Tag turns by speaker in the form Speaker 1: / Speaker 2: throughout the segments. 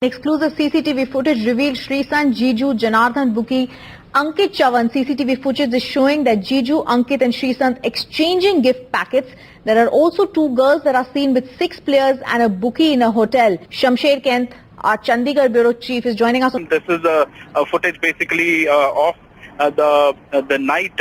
Speaker 1: Exclusive CCTV footage revealed Srisant, Jiju, Janardhan, Bookie, Ankit Chavan. CCTV footage is showing that Jiju, Ankit and Srisant exchanging gift packets. There are also two girls that are seen with 6 players and a bookie in a hotel. Shamsher Kent, our Chandigarh bureau chief, is joining us.
Speaker 2: This is a footage basically of the night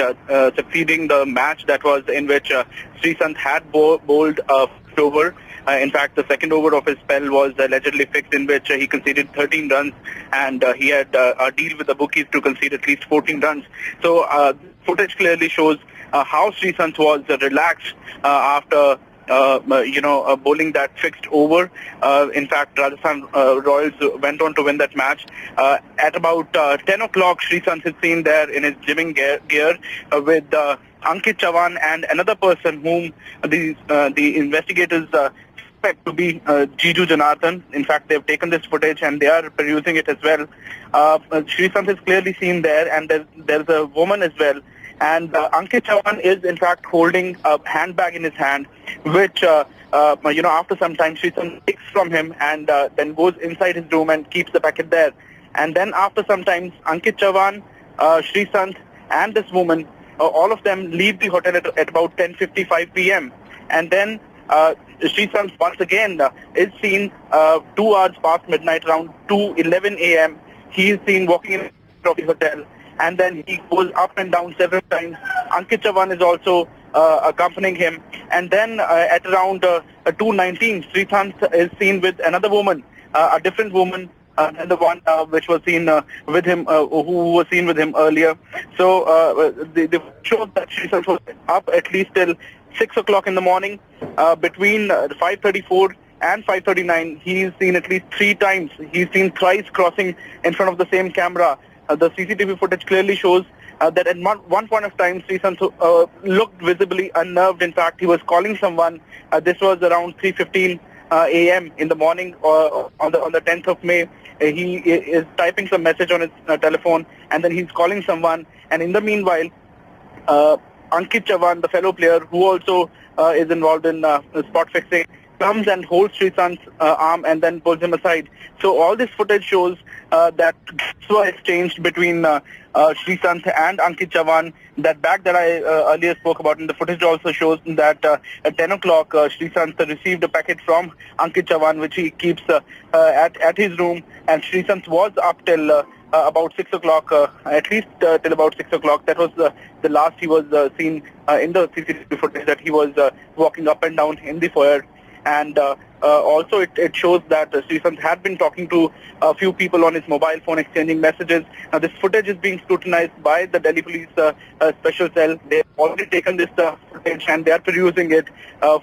Speaker 2: succeeding the match that was in which Srisant had bowled first over. In fact, the second over of his spell was allegedly fixed, in which he conceded 13 runs, and he had a deal with the bookies to concede at least 14 runs. So footage clearly shows how Srisant was relaxed after bowling that fixed over. In fact, Rajasthan Royals went on to win that match. At about 10 o'clock, Srisant is seen there in his gymming gear with Ankit Chavan and another person whom the investigators suspect to be Jiju Janardhan. In fact, they've taken this footage and they are perusing it as well. Srisant is clearly seen there, and there's a woman as well. And Ankit Chavan is in fact holding a handbag in his hand, which after some time Srisant takes from him and then goes inside his room and keeps the packet there. And then after some time, Ankit Chavan, Srisant and this woman, all of them leave the hotel at about 10:55 p.m. And then Srisant once again is seen 2 hours past midnight, around 2:11 a.m. He is seen walking in of the hotel, and then he goes up and down several times. Ankit Chavan is also accompanying him, and then at around 2:19, Srisant is seen with another woman, a different woman than the one which was seen with him, who was seen with him earlier. So they show that Srisant was up at least till 6 o'clock in the morning. Between 5:34 and 5:39, he is seen at least 3 times. He's seen thrice crossing in front of the same camera. The CCTV footage clearly shows that at one point of time, Srisant looked visibly unnerved. In fact, he was calling someone. This was around 3:15 a.m. in the morning on the 10th of May. He is typing some message on his telephone, and then he's calling someone. And in the meanwhile, Ankit Chavan, the fellow player who also is involved in spot fixing, comes and holds Srisant's arm and then pulls him aside. So all this footage shows that gifts were exchanged between Srisant and Ankit Chavan. That bag that I earlier spoke about in the footage also shows that at 10 o'clock, Srisant received a packet from Ankit Chavan, which he keeps at his room, and Srisant was up till about 6 o'clock, at least till about 6 o'clock. That was the last he was seen in the CCTV footage, that he was walking up and down in the foyer. And also it shows that Srisant had been talking to a few people on his mobile phone, exchanging messages. Now this footage is being scrutinized by the Delhi Police Special Cell. They've already taken this footage and they are perusing it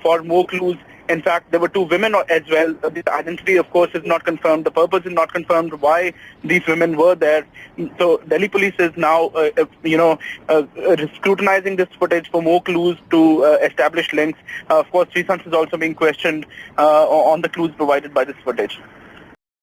Speaker 2: for more clues. In fact, there were 2 women as well. The identity, of course, is not confirmed. The purpose is not confirmed why these women were there. So Delhi Police is now, scrutinizing this footage for more clues to establish links. Of course, Srisant is also being questioned on the clues provided by this footage.